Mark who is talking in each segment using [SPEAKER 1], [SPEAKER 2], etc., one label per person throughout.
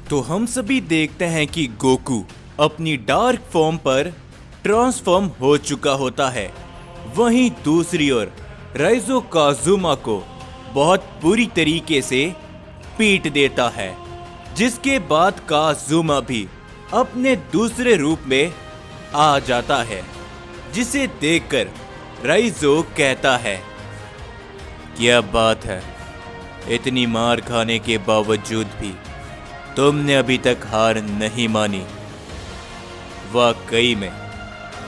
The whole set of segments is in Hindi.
[SPEAKER 1] तो हम सभी देखते हैं कि गोकू अपनी डार्क फॉर्म पर ट्रांसफॉर्म हो चुका होता है। वहीं दूसरी ओर राइजो काजुमा को बहुत बुरी तरीके से पीट देता है, जिसके बाद काजुमा भी अपने दूसरे रूप में आ जाता है, जिसे देखकर राइजो कहता है, क्या बात है, इतनी मार खाने के बावजूद भी तुमने अभी तक हार नहीं मानी। वाकई में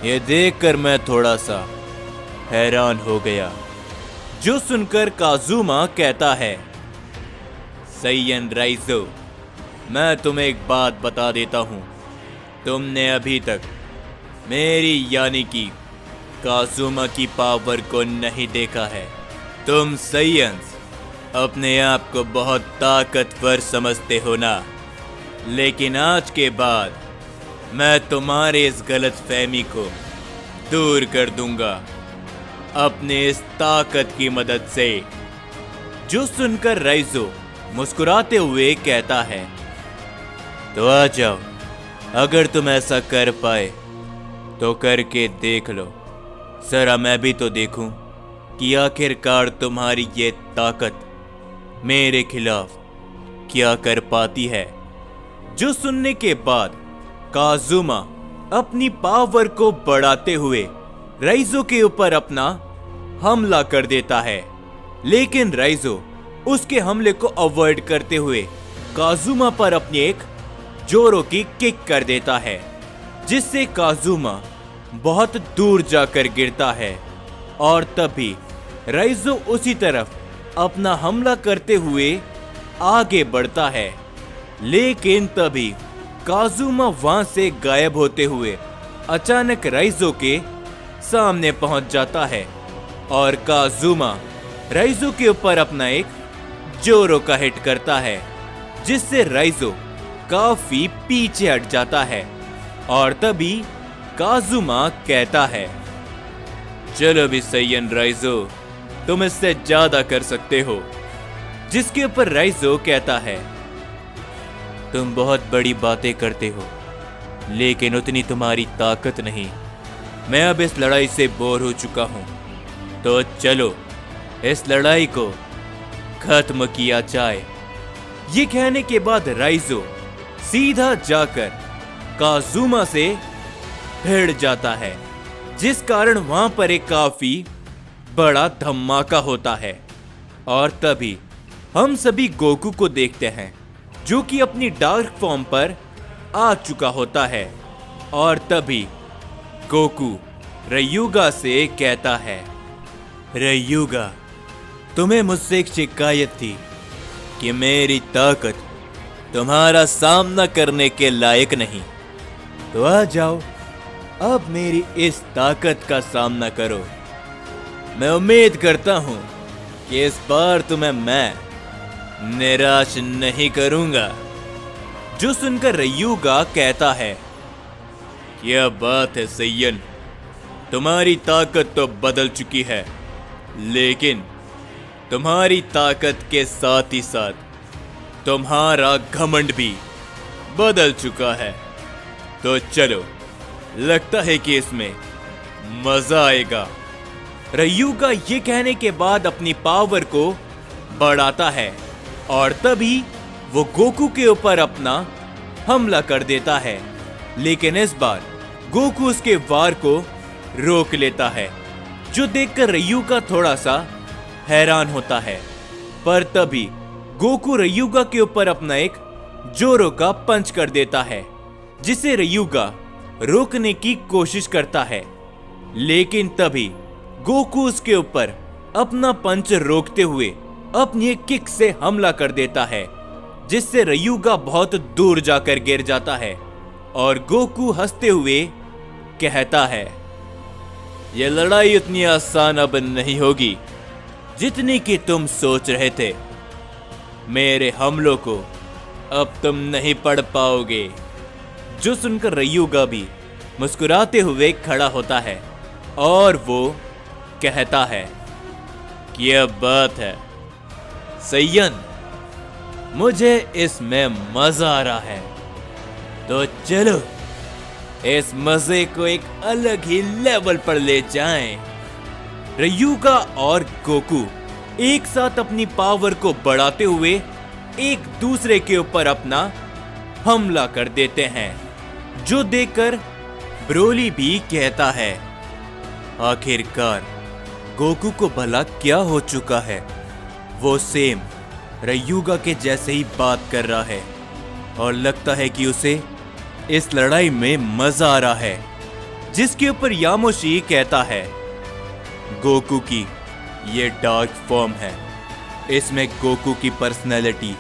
[SPEAKER 1] ये देखकर मैं थोड़ा सा हैरान हो गया। जो सुनकर काजुमा कहता है, सैयन राइजो, मैं तुम्हें एक बात बता देता हूँ, तुमने अभी तक मेरी यानी कि काजुमा की पावर को नहीं देखा है। तुम सैयन्स अपने आप को बहुत ताकतवर समझते हो ना, लेकिन आज के बाद मैं तुम्हारे इस गलतफहमी को दूर कर दूंगा अपने इस ताकत की मदद से। जो सुनकर राइजो मुस्कुराते हुए कहता है, तो आ जाओ, अगर तुम ऐसा कर पाए तो करके देख लो, जरा मैं भी तो देखूं कि आखिरकार तुम्हारी ये ताकत मेरे खिलाफ क्या कर पाती है। जो सुनने के बाद काजुमा अपनी पावर को बढ़ाते हुए राइजो के ऊपर अपना हमला कर देता है, लेकिन राइजो उसके हमले को अवॉइड करते हुए काजुमा पर अपनी एक जोरों की किक कर देता है, जिससे काजुमा बहुत दूर जाकर गिरता है। और तभी राइजो उसी तरफ अपना हमला करते हुए आगे बढ़ता है, लेकिन तभी काजुमा वहां से गायब होते हुए अचानक राइजो के सामने पहुंच जाता है और काजुमा राइजो के ऊपर अपना एक जोरों का हिट करता है, जिससे राइजो काफी पीछे हट जाता है। और तभी काजुमा कहता है, चलो भी सैयन राइजो, तुम इससे ज्यादा कर सकते हो। जिसके ऊपर राइजो कहता है, तुम बहुत बड़ी बातें करते हो, लेकिन उतनी तुम्हारी ताकत नहीं। मैं अब इस लड़ाई से बोर हो चुका हूं, तो चलो इस लड़ाई को खत्म किया जाए। ये कहने के बाद राइजो सीधा जाकर काजुमा से भिड़ जाता है, जिस कारण वहां पर एक काफी बड़ा धमाका होता है। और तभी हम सभी गोकू को देखते हैं, जो कि अपनी डार्क फॉर्म पर आ चुका होता है। और तभी गोकू रयुगा से कहता है, रयुगा, तुम्हें मुझसे एक शिकायत थी कि मेरी ताकत तुम्हारा सामना करने के लायक नहीं, तो आ जाओ, अब मेरी इस ताकत का सामना करो। मैं उम्मीद करता हूं कि इस बार तुम्हें मैं निराश नहीं करूंगा। जो सुनकर रयुगा कहता है, क्या बात है सैयन, तुम्हारी ताकत तो बदल चुकी है, लेकिन तुम्हारी ताकत के साथ ही साथ तुम्हारा घमंड भी बदल चुका है। तो चलो, लगता है कि इसमें मजा आएगा। रयुगा ये कहने के बाद अपनी पावर को बढ़ाता है और तभी वो गोकू के ऊपर अपना हमला कर देता है, लेकिन इस बार गोकू उसके वार को रोक लेता है, जो देखकर रयुगा थोड़ा सा हैरान होता है। पर तभी गोकू रयुगा के ऊपर अपना एक जोरों का पंच कर देता है, जिसे रयुगा रोकने की कोशिश करता है, लेकिन तभी गोकू उसके ऊपर अपना पंच रोकते हुए अपनी एक किक से हमला कर देता है, जिससे रयुगा बहुत दूर जाकर गिर जाता है। और गोकू हंसते हुए कहता है, यह लड़ाई उतनी आसान अब नहीं होगी जितनी कि तुम सोच रहे थे। मेरे हमलों को अब तुम नहीं पढ़ पाओगे। जो सुनकर रयुगा भी मुस्कुराते हुए खड़ा होता है और वो कहता है, क्या बात है सैयन, मुझे इसमें मजा आ रहा है। तो चलो इस मजे को एक अलग ही लेवल पर ले जाएं। रयुगा और गोकू एक साथ अपनी पावर को बढ़ाते हुए एक दूसरे के ऊपर अपना हमला कर देते हैं, जो देखकर ब्रोली भी कहता है, आखिरकार गोकू को भला क्या हो चुका है। वो सेम रयुगा के जैसे ही बात कर रहा है और लगता है कि उसे इस लड़ाई में मजा आ रहा है। जिसके ऊपर यामोशी कहता है, गोकू की ये डार्क फॉर्म है, इसमें गोकू की पर्सनैलिटी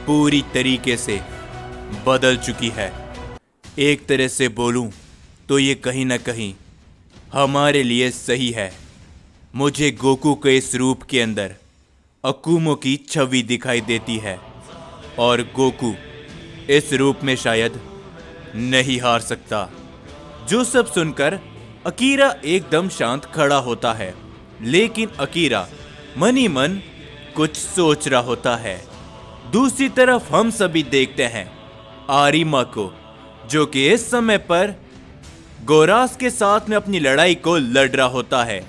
[SPEAKER 1] पूरी तरीके से बदल चुकी है। एक तरह से बोलूं तो ये कहीं ना कहीं हमारे लिए सही है। मुझे गोकू के इस रूप के अंदर अकुमो की छवि दिखाई देती है और गोकू इस रूप में शायद नहीं हार सकता। जो सब सुनकर अकीरा एकदम शांत खड़ा होता है, लेकिन अकीरा मन ही मन कुछ सोच रहा होता है। दूसरी तरफ हम सभी देखते हैं आरिमा को, जो कि इस समय पर गोरास के साथ में अपनी लड़ाई को लड़ रहा होता है।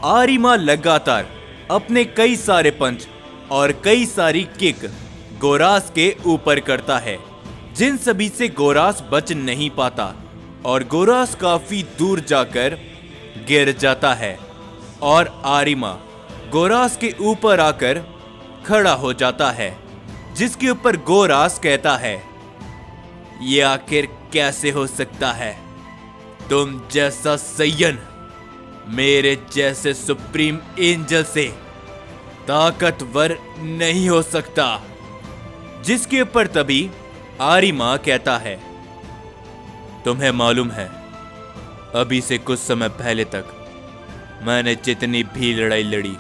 [SPEAKER 1] आरिमा लगातार अपने कई सारे पंच और कई सारी किक गोरास के ऊपर करता है, जिन सभी से गोरास बच नहीं पाता और गोरास काफी दूर जाकर गिर जाता है और आरिमा गोरास के ऊपर आकर खड़ा हो जाता है, जिसके ऊपर गोरास कहता है, ये आखिर कैसे हो सकता है? तुम जैसा सैयन मेरे जैसे सुप्रीम एंजल से ताकतवर नहीं हो सकता। जिसके ऊपर तभी आरिमा कहता है, तुम्हें मालूम है अभी से कुछ समय पहले तक मैंने जितनी भी लड़ाई लड़ी,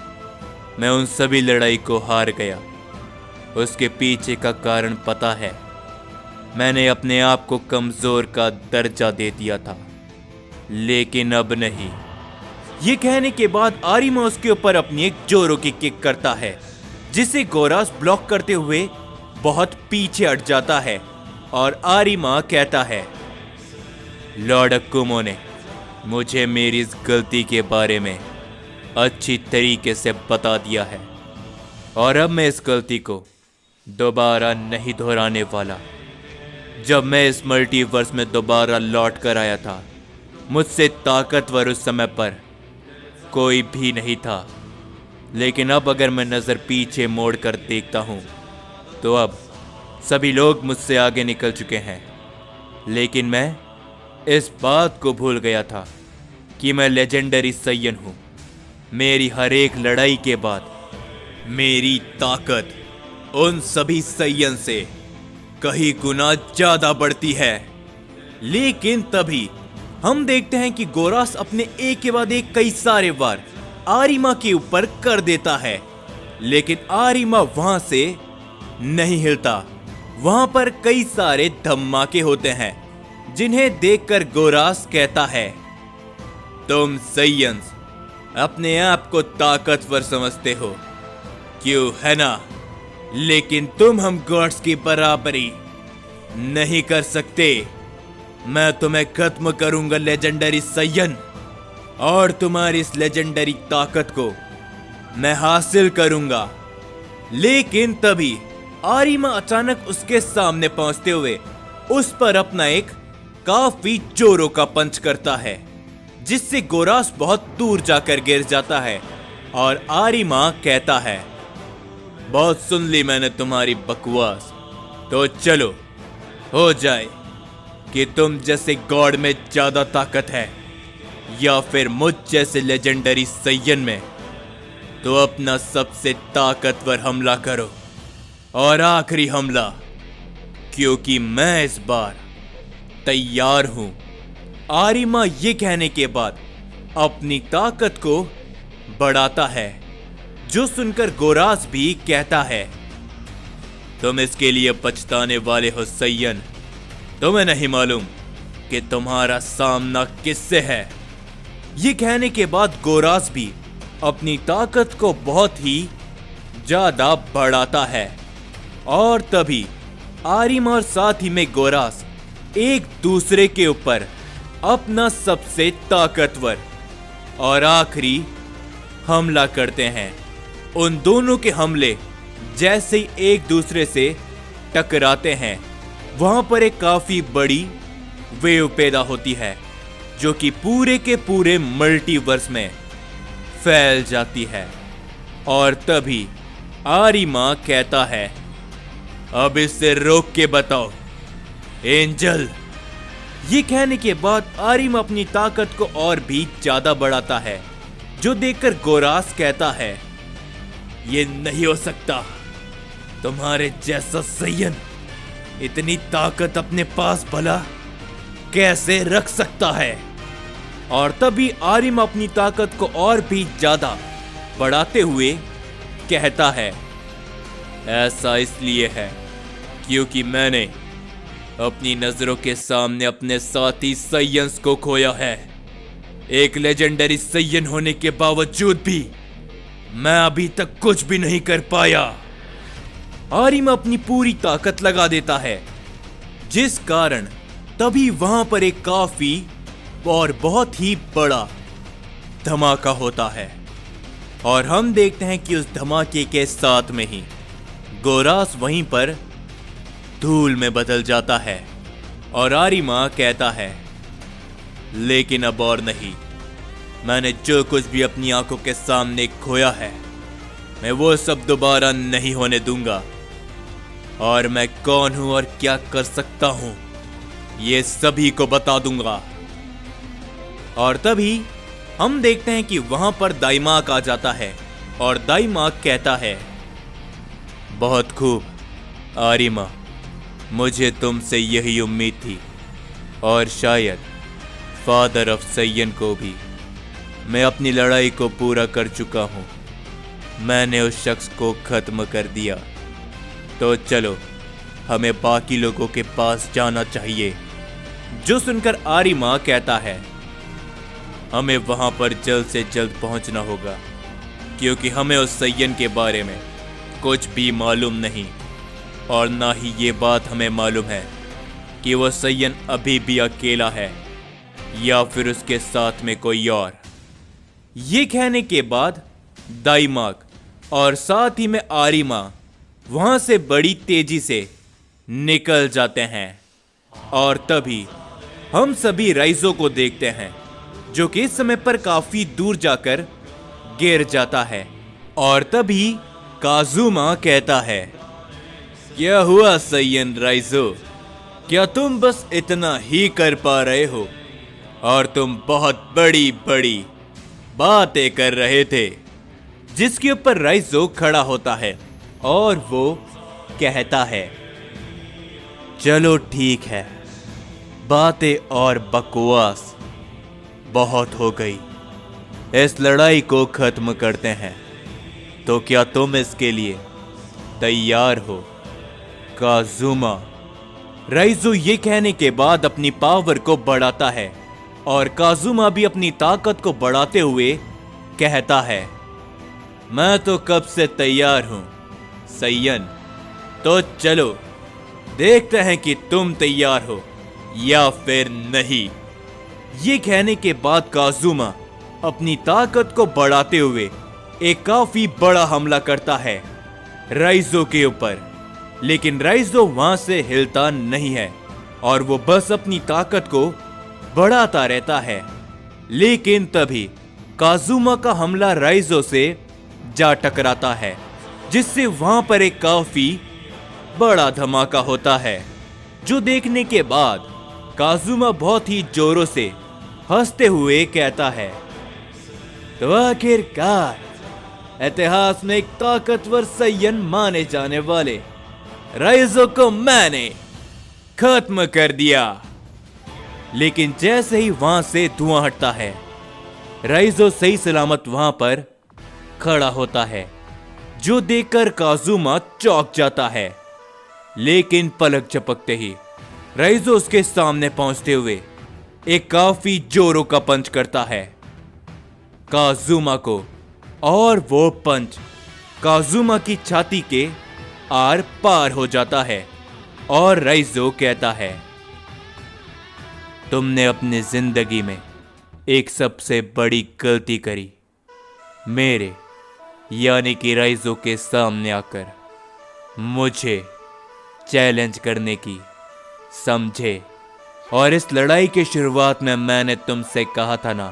[SPEAKER 1] मैं उन सभी लड़ाई को हार गया। उसके पीछे का कारण पता है, मैंने अपने आप को कमजोर का दर्जा दे दिया था, लेकिन अब नहीं। ये कहने के बाद आरिमा उसके ऊपर अपनी एक जोरों की किक करता है, जिसे गोरास ब्लॉक करते हुए बहुत पीछे हट जाता है और आरिमा कहता है, लॉर्ड अकुमो ने मुझे मेरी इस गलती के बारे में अच्छी तरीके से बता दिया है और अब मैं इस गलती को दोबारा नहीं दोहराने वाला। जब मैं इस मल्टीवर्स में दोबारा लौट कर आया था, मुझसे ताकतवर उस समय पर कोई भी नहीं था, लेकिन अब अगर मैं नज़र पीछे मोड़ कर देखता हूँ तो अब सभी लोग मुझसे आगे निकल चुके हैं। लेकिन मैं इस बात को भूल गया था कि मैं लेजेंडरी सैयन हूँ। मेरी हर एक लड़ाई के बाद मेरी ताकत उन सभी सैयन से कहीं गुना ज्यादा बढ़ती है। लेकिन तभी हम देखते हैं कि गोरास अपने एक के बाद एक कई सारे वार आरिमा के ऊपर कर देता है, लेकिन आरिमा वहां से नहीं हिलता। वहां पर कई सारे धमाके होते हैं, जिन्हें देखकर गोरास कहता है, तुम सैयन्स अपने आप को ताकतवर समझते हो, क्यों है ना? लेकिन तुम हम गॉड्स की बराबरी नहीं कर सकते। मैं तुम्हें खत्म करूंगा लेजेंडरी सैयन, और तुम्हारी इस लेजेंडरी ताकत को मैं हासिल करूंगा। लेकिन तभी आरिमा अचानक उसके सामने पहुंचते हुए उस पर अपना एक काफी जोरों का पंच करता है, जिससे गोरास बहुत दूर जाकर गिर जाता है और आरिमा कहता है, बहुत सुन ली मैंने तुम्हारी बकवास, तो चलो हो जाए कि तुम जैसे गॉड में ज्यादा ताकत है या फिर मुझ जैसे लेजेंडरी सैयन में, तो अपना सबसे ताकतवर हमला करो और आखिरी हमला, क्योंकि मैं इस बार तैयार हूं। आरिमा ये कहने के बाद अपनी ताकत को बढ़ाता है, जो सुनकर गोरास भी कहता है, तुम इसके लिए पछताने वाले हो सैयन। तुम्हें नहीं मालूम कि तुम्हारा सामना किससे है। ये कहने के बाद गोरास भी अपनी ताकत को बहुत ही ज्यादा बढ़ाता है और तभी आरिमा और साथ ही में गोरास एक दूसरे के ऊपर अपना सबसे ताकतवर और आखिरी हमला करते हैं। उन दोनों के हमले जैसे ही एक दूसरे से टकराते हैं, वहां पर एक काफी बड़ी वेव पैदा होती है जो कि पूरे के पूरे मल्टीवर्स में फैल जाती है। और तभी आरिमा कहता है, अब इसे रोक के बताओ एंजल। ये कहने के बाद आरिमा अपनी ताकत को और भी ज्यादा बढ़ाता है, जो देखकर गोरास कहता है, ये नहीं हो सकता, तुम्हारे जैसा सैयन इतनी ताकत अपने पास भला कैसे रख सकता है। और तभी आरिमा अपनी ताकत को और भी ज्यादा बढ़ाते हुए कहता है, ऐसा इसलिए है क्योंकि मैंने अपनी नजरों के सामने अपने साथी सैयन्स को खोया है। एक लेजेंडरी सैयन होने के बावजूद भी मैं अभी तक कुछ भी नहीं कर पाया। आरिमा अपनी पूरी ताकत लगा देता है, जिस कारण तभी वहां पर एक काफी और बहुत ही बड़ा धमाका होता है। और हम देखते हैं कि उस धमाके के साथ में ही गोरास वहीं पर धूल में बदल जाता है। और आरिमा कहता है, लेकिन अब और नहीं, मैंने जो कुछ भी अपनी आंखों के सामने खोया है, मैं वो सब दोबारा नहीं होने दूंगा। और मैं कौन हूं और क्या कर सकता हूं, ये सभी को बता दूंगा। और तभी हम देखते हैं कि वहां पर दाइमाक आ जाता है और दाइमाक कहता है, बहुत खूब आरिमा, मुझे तुमसे यही उम्मीद थी, और शायद फादर ऑफ सैयन को भी। मैं अपनी लड़ाई को पूरा कर चुका हूं, मैंने उस शख्स को खत्म कर दिया। तो चलो हमें बाकी लोगों के पास जाना चाहिए। जो सुनकर आरिमा कहता है, हमें वहां पर जल्द से जल्द पहुंचना होगा, क्योंकि हमें उस सैयन के बारे में कुछ भी मालूम नहीं, और ना ही ये बात हमें मालूम है कि वह सैयन अभी भी अकेला है या फिर उसके साथ में कोई और। ये कहने के बाद दाइमाक और साथ ही में आरिमा वहां से बड़ी तेजी से निकल जाते हैं। और तभी हम सभी राइजो को देखते हैं, जो कि इस समय पर काफी दूर जाकर गिर जाता है। और तभी काजुमा कहता है, क्या हुआ सैयन राइजो, क्या तुम बस इतना ही कर पा रहे हो? और तुम बहुत बड़ी बड़ी बातें कर रहे थे। जिसके ऊपर राइजो खड़ा होता है और वो कहता है, चलो ठीक है, बातें और बकवास बहुत हो गई, इस लड़ाई को खत्म करते हैं। तो क्या तुम इसके लिए तैयार हो काजुमा? राइजो ये कहने के बाद अपनी पावर को बढ़ाता है और काजुमा भी अपनी ताकत को बढ़ाते हुए कहता है, मैं तो कब से तैयार हूं सैयन, तो चलो देखते हैं कि तुम तैयार हो या फिर नहीं। ये कहने के बाद काजुमा अपनी ताकत को बढ़ाते हुए एक काफी बड़ा हमला करता है राइजो के ऊपर। लेकिन राइजो वहां से हिलता नहीं है और वो बस अपनी ताकत को बढ़ाता रहता है। लेकिन तभी काजुमा का हमला राइजो से जा टकराता है, जिससे वहां पर एक काफी बड़ा धमाका होता है, जो देखने के बाद काजुमा बहुत ही जोरों से हंसते हुए कहता है, तो आखिरकार इतिहास में एक ताकतवर सैयन माने जाने वाले राइजो को मैंने खत्म कर दिया। लेकिन जैसे ही वहां से धुआं हटता है, राइजो सही सलामत वहां पर खड़ा होता है, जो देखकर काजुमा चौंक जाता है। लेकिन पलक झपकते ही राइजो उसके सामने पहुंचते हुए एक काफी जोरों का पंच करता है काजुमा को, और वो पंच काजुमा की छाती के आर पार हो जाता है और राइजो कहता है, तुमने अपनी जिंदगी में एक सबसे बड़ी गलती करी, मेरे यानी कि राइजो के सामने आकर मुझे चैलेंज करने की, समझे। और इस लड़ाई की शुरुआत में मैंने तुमसे कहा था ना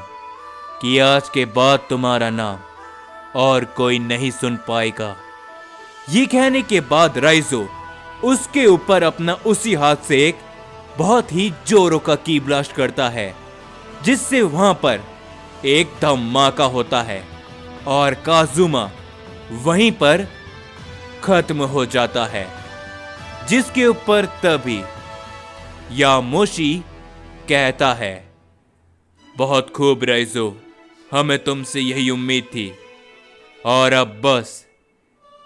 [SPEAKER 1] कि आज के बाद तुम्हारा नाम और कोई नहीं सुन पाएगा। ये कहने के बाद राइजो उसके ऊपर अपना उसी हाथ से एक बहुत ही जोरों का की ब्लास्ट करता है, जिससे वहां पर एक धमाका होता है और काजुमा वहीं पर खत्म हो जाता है। जिसके ऊपर तभी यामोशी कहता है, बहुत खूब राइजो, हमें तुमसे यही उम्मीद थी और अब बस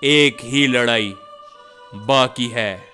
[SPEAKER 1] एक ही लड़ाई बाकी है।